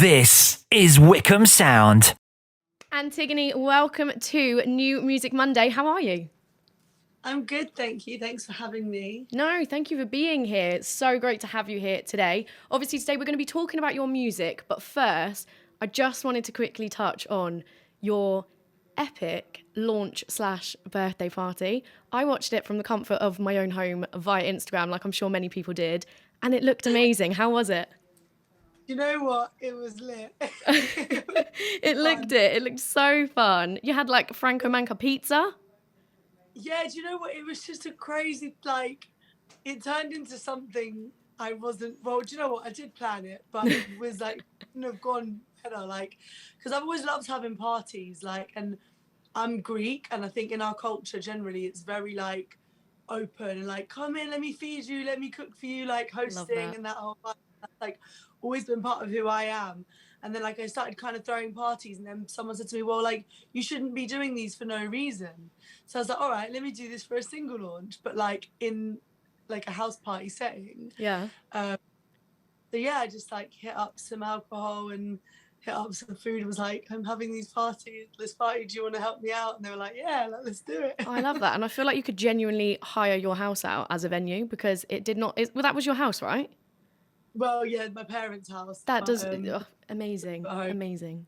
This is Wycombe Sound. Antigoni, welcome to New Music Monday. How are you? I'm good, thank you. Thanks for having me. No, thank you for being here. It's so great to have you here today. Obviously, today we're going to be talking about your music, but first, I just wanted to quickly touch on your epic launch/birthday party. I watched it from the comfort of my own home via Instagram, like I'm sure many people did, and it looked amazing. How was it? You know what? It was lit. It looked so fun. You had like Franco Manca pizza. Yeah, do you know what? It was just a crazy, it turned into something I wasn't, well, do you know what? I did plan it, but it was couldn't have gone better, because I've always loved having parties, and I'm Greek, and I think in our culture generally it's very, open and, come in, let me feed you, let me cook for you, hosting and that whole, that's, always been part of who I am. And then I started kind of throwing parties, and then someone said to me, well, you shouldn't be doing these for no reason. So I was like, all right, let me do this for a single launch, but in a house party setting. Yeah. So yeah, I just hit up some alcohol and hit up some food and was like, I'm having this party, do you want to help me out? And they were like, yeah, let's do it. Oh, I love that. And I feel like you could genuinely hire your house out as a venue because it did not, well, that was your house, right? Well, yeah, my parents' house. That does, amazing, amazing.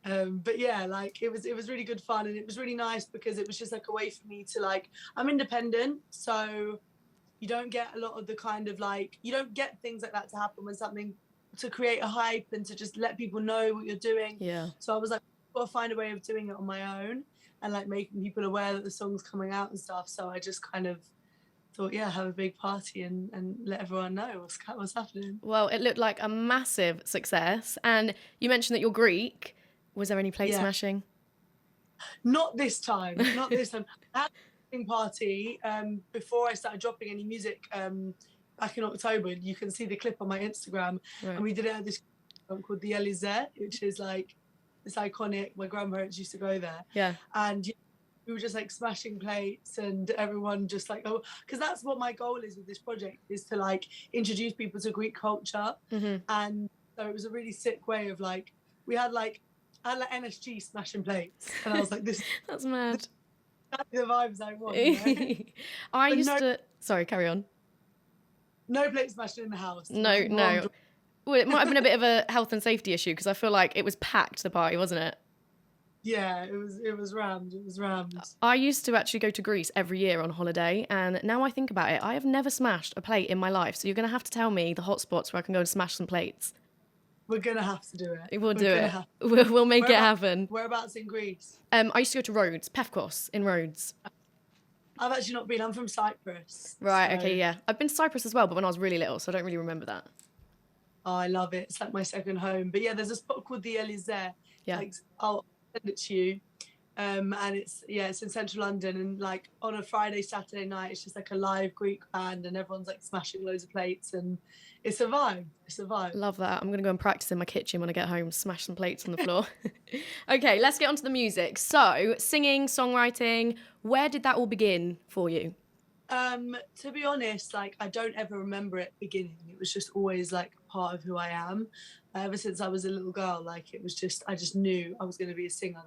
But yeah, it was really good fun, and it was really nice because it was just a way for me to I'm independent, so you don't get a lot of the kind of you don't get things like that to happen when something to create a hype and to just let people know what you're doing. Yeah. So I was I've got to find a way of doing it on my own and making people aware that the song's coming out and stuff. So I just kind of thought, yeah, have a big party and let everyone know what's happening. Well, it looked like a massive success. And you mentioned that you're Greek. Was there any plate smashing? Not this time. Not this time. I had a party before I started dropping any music back in October. You can see the clip on my Instagram. Right. And we did it at this called the Elysee, which is it's iconic. My grandparents used to go there. Yeah. And we were just smashing plates, and everyone just oh, because that's what my goal is with this project, is to introduce people to Greek culture. Mm-hmm. And so it was a really sick way of we had I had NSG smashing plates, and I was like, this that's mad. That's the vibes I want. You know? Sorry, carry on. No plates smashing in the house. No. Well, it might have been a bit of a health and safety issue because I feel like it was packed, the party, wasn't it? Yeah, it was rammed. It was rammed. I used to actually go to Greece every year on holiday, and now I think about it, I have never smashed a plate in my life. So you're going to have to tell me the hot spots where I can go and smash some plates. We're going to have to do it. We'll do it. We'll make it happen. Whereabouts in Greece? I used to go to Rhodes, Pefkos in Rhodes. I've actually not been. I'm from Cyprus. Right, so. Okay, yeah. I've been to Cyprus as well, but when I was really little, so I don't really remember that. Oh, I love it. It's my second home. But yeah, there's a spot called the Elysee. Yeah. I'll send it to you. And it's in central London, and on a Friday, Saturday night, it's just a live Greek band, and everyone's smashing loads of plates, and it's a vibe. Love that. I'm gonna go and practice in my kitchen when I get home, smash some plates on the floor. Okay, let's get on to the music. So, singing, songwriting, where did that all begin for you? To be honest, I don't ever remember it beginning. It was just always part of who I am. Ever since I was a little girl, it was just, I just knew I was going to be a singer,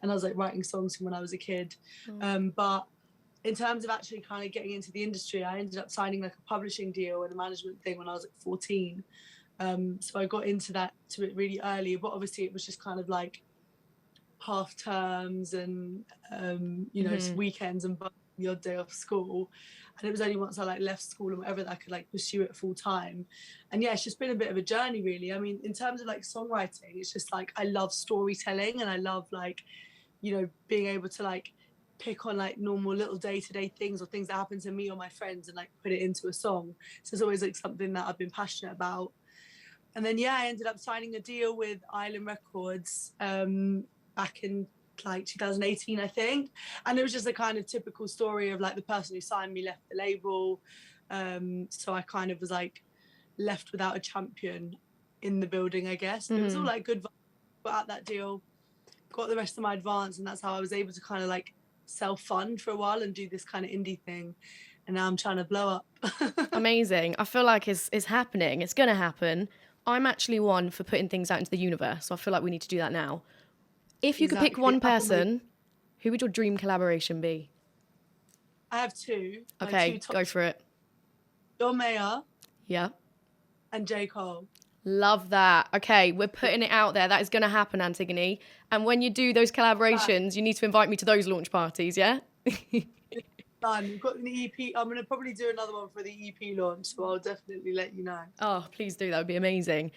and I was writing songs from when I was a kid. But in terms of actually kind of getting into the industry, I ended up signing a publishing deal and a management thing when I was 14. So I got into it really early, but obviously it was just kind of half terms and weekends and the odd day off school. And it was only once I left school and whatever that I could pursue it full time. And yeah, it's just been a bit of a journey, really. I mean, in terms of songwriting, it's just I love storytelling, and I love being able to pick on normal little day-to-day things or things that happen to me or my friends and put it into a song. So it's always something that I've been passionate about. And then yeah, I ended up signing a deal with Island Records back in 2018, I think. And it was just a kind of typical story of the person who signed me left the label. So I kind of was left without a champion in the building, I guess. But it was all good. Got out that deal, got the rest of my advance, and that's how I was able to kind of self-fund for a while and do this kind of indie thing. And now I'm trying to blow up. Amazing. I feel like it's happening. It's going to happen. I'm actually one for putting things out into the universe, so I feel like we need to do that now. If you could pick one Exactly. person, who would your dream collaboration be? I have two. My two Okay, top, go for it. John Mayer Yeah. and J. Cole. Love that. Okay, we're putting it out there. That is going to happen, Antigoni. And when you do those collaborations, you need to invite me to those launch parties, yeah? Done. We've got an EP. I'm going to probably do another one for the EP launch, so I'll definitely let you know. Oh, please do. That would be amazing.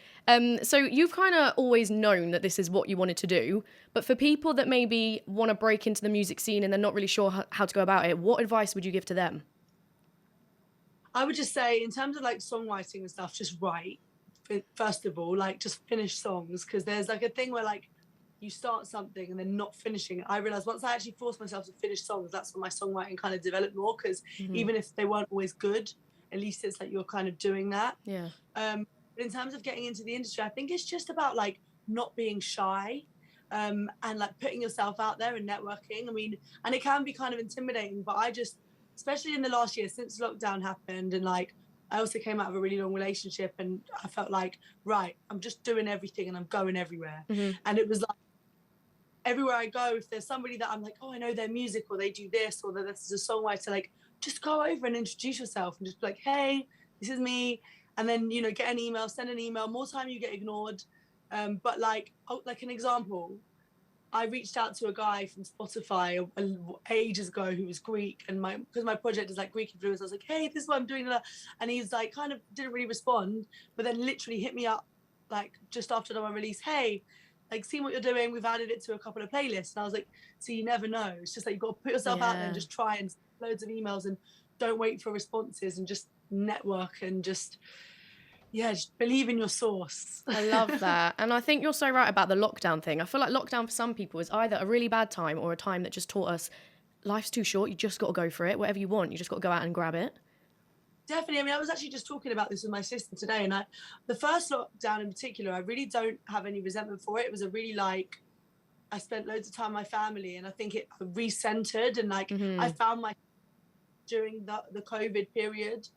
So you've kind of always known that this is what you wanted to do. But for people that maybe want to break into the music scene and they're not really sure how to go about it, what advice would you give to them? I would just say, in terms of like songwriting and stuff, just write. First of all, like just finish songs, because there's like a thing where like you start something and then not finishing it. I realized once I actually forced myself to finish songs, that's when my songwriting kind of developed more, because even if they weren't always good, at least it's like you're kind of doing that. Yeah. But in terms of getting into the industry, I think it's just about like not being shy, and like putting yourself out there and networking. I mean, and it can be kind of intimidating, but I just, especially in the last year since lockdown happened, and like I also came out of a really long relationship, and I felt like, right, I'm just doing everything and I'm going everywhere. And it was like, everywhere I go, if there's somebody that I'm like, oh, I know their music, or they do this, or that this is a songwriter, like just go over and introduce yourself and just be like, hey, this is me. And then, you know, get an email, send an email. More time you get ignored. But like, like an example, I reached out to a guy from Spotify ages ago who was Greek, and because my project is like Greek influence, I was like, hey, this is what I'm doing, and he's like kind of didn't really respond, but then literally hit me up like just after my release, hey, like seen what you're doing, we've added it to a couple of playlists. And I was like, so you never know, it's just like you've got to put yourself out there and just try and loads of emails, and don't wait for responses, and just network, and just just believe in your source. I love that. And I think you're so right about the lockdown thing. I feel like lockdown for some people is either a really bad time or a time that just taught us life's too short. You just got to go for it. Whatever you want, you just got to go out and grab it. Definitely. I mean, I was actually just talking about this with my sister today, and the first lockdown in particular, I really don't have any resentment for it. It was a really like, I spent loads of time with my family, and I think it recentered, and like I found my during the COVID period,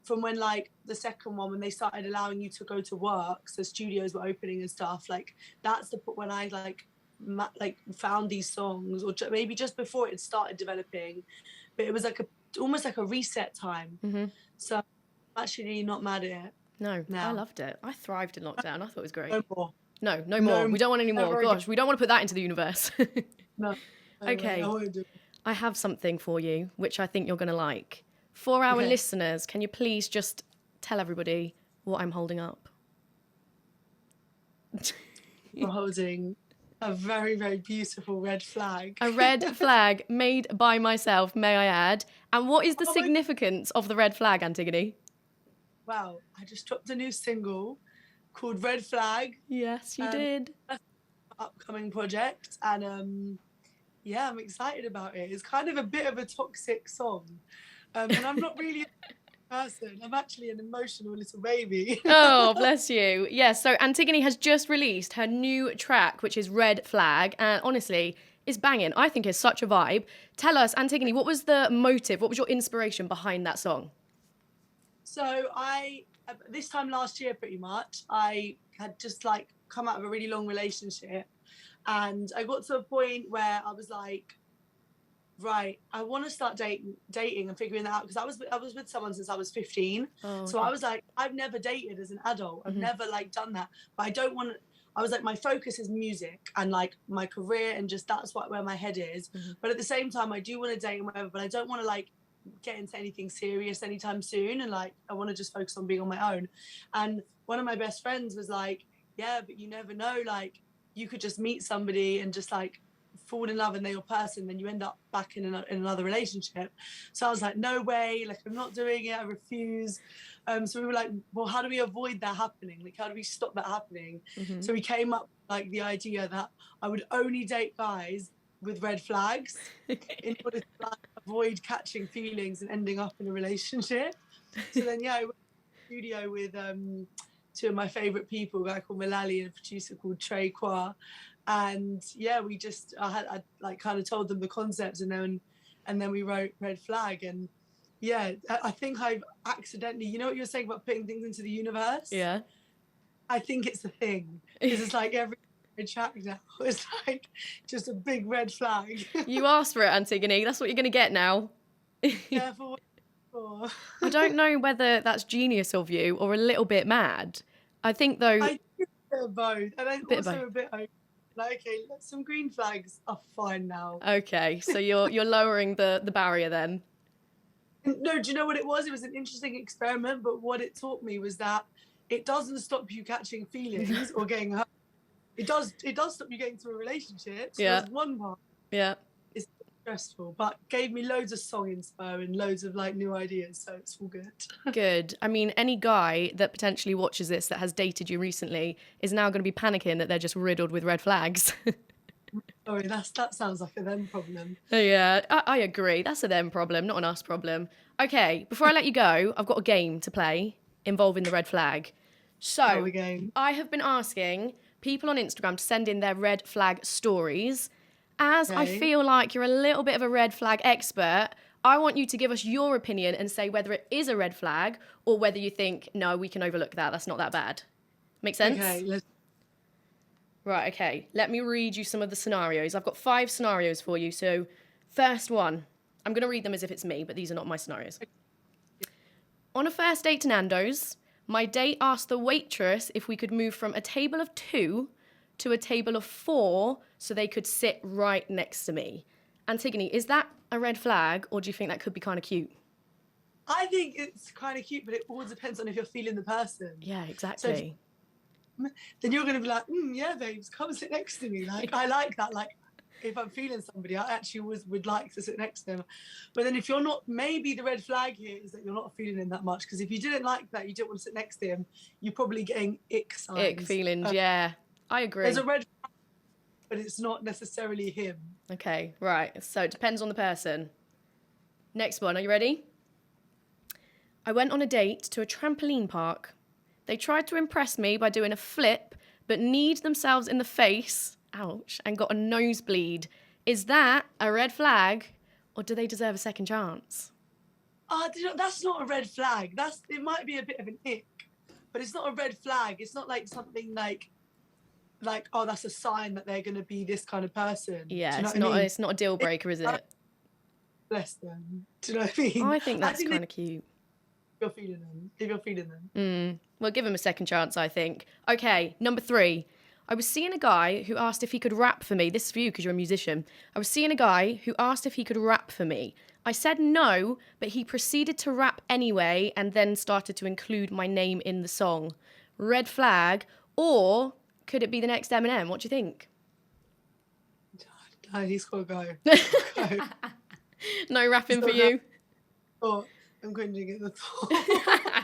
from when like the second one, when they started allowing you to go to work, so studios were opening and stuff, like that's the when I like found these songs, or maybe just before it started developing, but it was like almost like a reset time. So I'm actually not mad at it. No, now. I loved it. I thrived in lockdown. I thought it was great. No more. No more. We don't want any more. Gosh, we don't want to put that into the universe. No. Okay. I won't do it. I have something for you, which I think you're going to like. For our listeners, can you please just tell everybody what I'm holding up? You're holding a very, very beautiful red flag. A red flag made by myself, may I add. And what is the significance of the red flag, Antigoni? Wow, I just dropped a new single called Red Flag. Yes, you did. That's an upcoming project, and I'm excited about it. It's kind of a bit of a toxic song. And I'm not really a person. I'm actually an emotional little baby. Oh, bless you. Yeah, so Antigoni has just released her new track, which is Red Flag. And honestly, it's banging. I think it's such a vibe. Tell us, Antigoni, what was the motive? What was your inspiration behind that song? So this time last year, pretty much, I had just like come out of a really long relationship. And I got to a point where I was like, right, I want to start dating and figuring that out, because I was with someone since I was 15. So I was like, I've never dated as an adult. I've never like done that. But I was like, my focus is music and like my career, and just that's where my head is. But at the same time, I do want to date and whatever, but I don't want to like get into anything serious anytime soon. And like, I want to just focus on being on my own. And one of my best friends was like, yeah, but you never know, like you could just meet somebody and just like fall in love, and they're your person, then you end up back in another relationship. So I was like, no way, like I'm not doing it, I refuse. So we were like, well, how do we avoid that happening? Like, how do we stop that happening? So we came up like the idea that I would only date guys with red flags in order to like, avoid catching feelings and ending up in a relationship. So then I went to the studio with two of my favorite people, a guy called Malali and a producer called Trey Kwa. And we just I like kind of told them the concept, and then we wrote Red Flag. And I think I've accidentally, you know what you're saying about putting things into the universe? Yeah. I think it's a thing. Because it's like every track now is like just a big red flag. You asked for it, Antigoni. That's what you're going to get now. Yeah, for what for. I don't know whether that's genius of you or a little bit mad. I think, though, I think a bit of both. And then bit of also both. a bit open. Like, okay, some green flags are fine now. Okay, so you're lowering the barrier then. No, do you know what it was? It was an interesting experiment, but what it taught me was that it doesn't stop you catching feelings or getting hurt. It does stop you getting to a relationship. So Yeah. there's one part. Yeah. It's stressful, but gave me loads of song inspo and loads of like new ideas, so it's all good. Good. I mean, any guy that potentially watches this that has dated you recently is now going to be panicking that they're just riddled with red flags. Sorry, that sounds like a them problem. Yeah, I agree. That's a them problem, not an us problem. Okay, before I let you go, I've got a game to play involving the red flag. So, Again. I have been asking people on Instagram to send in their red flag stories. As I Okay. feel like you're a little bit of a red flag expert, I want you to give us your opinion and say whether it is a red flag or whether you think, no, we can overlook that. That's not that bad. Make sense? Okay, let's. Right, okay. Let me read you some of the scenarios. I've got 5 scenarios for you. So, first one, I'm going to read them as if it's me, but these are not my scenarios. On a first date to Nando's, my date asked the waitress if we could move from a table of 2 to a table of 4 so they could sit right next to me. Antigone, is that a red flag or do you think that could be kind of cute? I think it's kind of cute, but it all depends on if you're feeling the person. Yeah, exactly. Then you're going to be like, yeah, babes, come sit next to me. Like, I like that. Like, if I'm feeling somebody, I actually would like to sit next to them. But then if you're not, maybe the red flag here is that you're not feeling him that much. Because if you didn't like that, you didn't want to sit next to him, you're probably getting ick signs. Ick feelings, yeah. I agree. There's a red flag, but it's not necessarily him. Okay, right. So it depends on the person. Next one, are you ready? I went on a date to a trampoline park. They tried to impress me by doing a flip, but kneed themselves in the face, ouch, and got a nosebleed. Is that a red flag, or do they deserve a second chance? That's not a red flag. It might be a bit of an ick, but it's not a red flag. It's not like something like oh, that's a sign that they're going to be this kind of person. Yeah, Do you know it's what I mean? it's not a deal breaker, is it? Bless them. Do you know what I mean? I think that's kind of cute. If you're feeling them. Well, give him a second chance, I think. Okay, number 3. I was seeing a guy who asked if he could rap for me. This is for you because you're a musician. I was seeing a guy who asked if he could rap for me. I said no, but he proceeded to rap anyway and then started to include my name in the song. Red flag, or could it be the next Eminem? What do you think? No, he's got to go. No rapping for you? Oh, I'm cringing at the thought.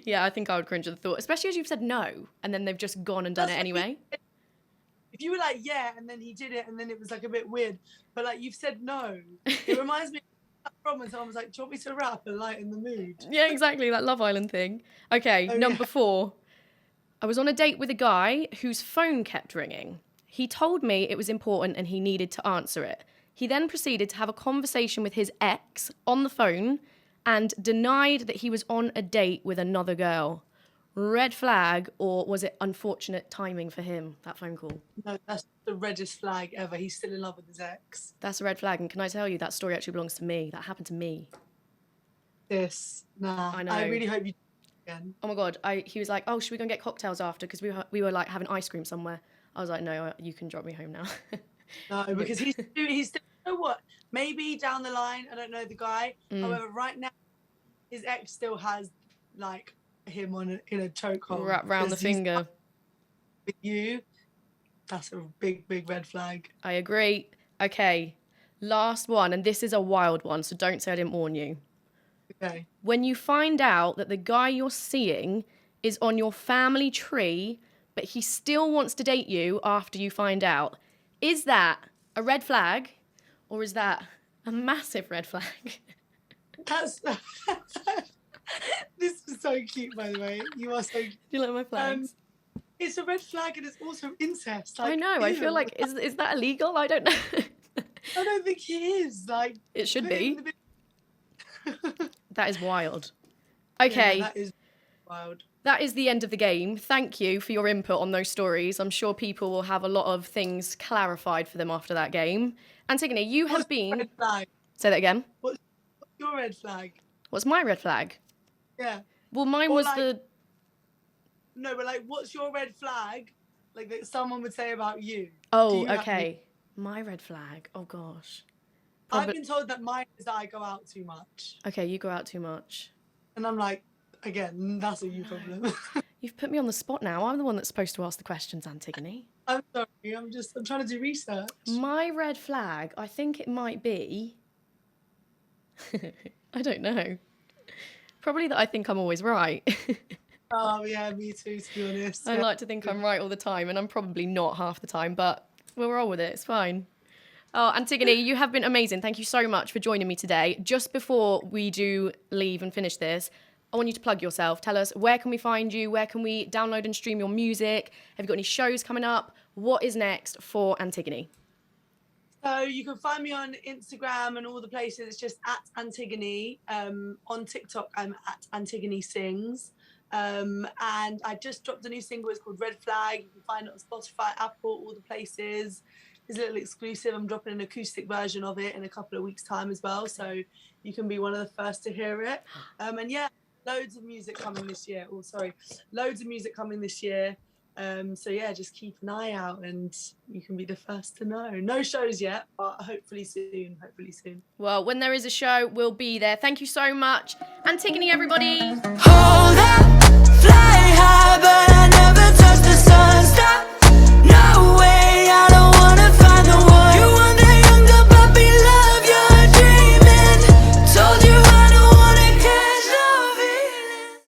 Yeah, I think I would cringe at the thought, especially as you've said no, and then they've just gone and done it anyway. If you were like, yeah, and then he did it, and then it was like a bit weird, but like you've said no. It reminds me of when someone was like, do you want me to rap and lighten the mood? Yeah, exactly, that Love Island thing. Okay, number 4. I was on a date with a guy whose phone kept ringing. He told me it was important and he needed to answer it. He then proceeded to have a conversation with his ex on the phone and denied that he was on a date with another girl. Red flag, or was it unfortunate timing for him, that phone call? No, that's the reddest flag ever. He's still in love with his ex. That's a red flag, and can I tell you, that story actually belongs to me. That happened to me. Nah. I know. I really hope you do it again. Oh my God, he was like, oh, should we go and get cocktails after? Because we were like having ice cream somewhere. I was like, no, you can drop me home now. No, because he's still, you know what? Maybe down the line, I don't know the guy. However, right now, his ex still has like him in a chokehold. Wrap round the finger. With you, that's a big red flag. I agree. Okay, last one, and this is a wild one, so don't say I didn't warn you. Okay. When you find out that the guy you're seeing is on your family tree, but he still wants to date you after you find out, is that a red flag, or is that a massive red flag? That's this is so cute, by the way. You are so. Do you like my flags? It's a red flag, and it's also incest. Like, I know. I feel like is that illegal? I don't know. I don't think it is. Like It should put it be. in the That is wild. Okay. Yeah, that is wild. That is the end of the game. Thank you for your input on those stories. I'm sure people will have a lot of things clarified for them after that game. Antigone, you have been... Red flag. Say that again. What's your red flag? What's my red flag? Yeah. Well, mine Or was like- the... No, but like, what's your red flag? Like that someone would say about you. Do Oh, you have okay. My red flag. Oh, gosh. I've been told that mine is that I go out too much. Okay, you go out too much. And I'm like, again, that's a you problem. You've put me on the spot now. I'm the one that's supposed to ask the questions, Antigone. I'm sorry. I'm trying to do research. My red flag, I think it might be... I don't know. Probably that I think I'm always right. Oh, yeah, me too, to be honest. I Yeah. like to think I'm right all the time, and I'm probably not half the time, but we'll roll with it. It's fine. Oh, Antigone, you have been amazing. Thank you so much for joining me today. Just before we do leave and finish this, I want you to plug yourself. Tell us, where can we find you? Where can we download and stream your music? Have you got any shows coming up? What is next for Antigone? So you can find me on Instagram and all the places. It's just at Antigone. On TikTok, I'm at Antigone Sings. And I just dropped a new single. It's called Red Flag. You can find it on Spotify, Apple, all the places. It's a little exclusive. I'm dropping an acoustic version of it in a couple of weeks' time as well. So you can be one of the first to hear it. And yeah, loads of music coming this year. Oh, sorry. Loads of music coming this year. So yeah, just keep an eye out and you can be the first to know. No shows yet, but hopefully soon, Well, when there is a show, we'll be there. Thank you so much. Antigone, everybody. Hold up.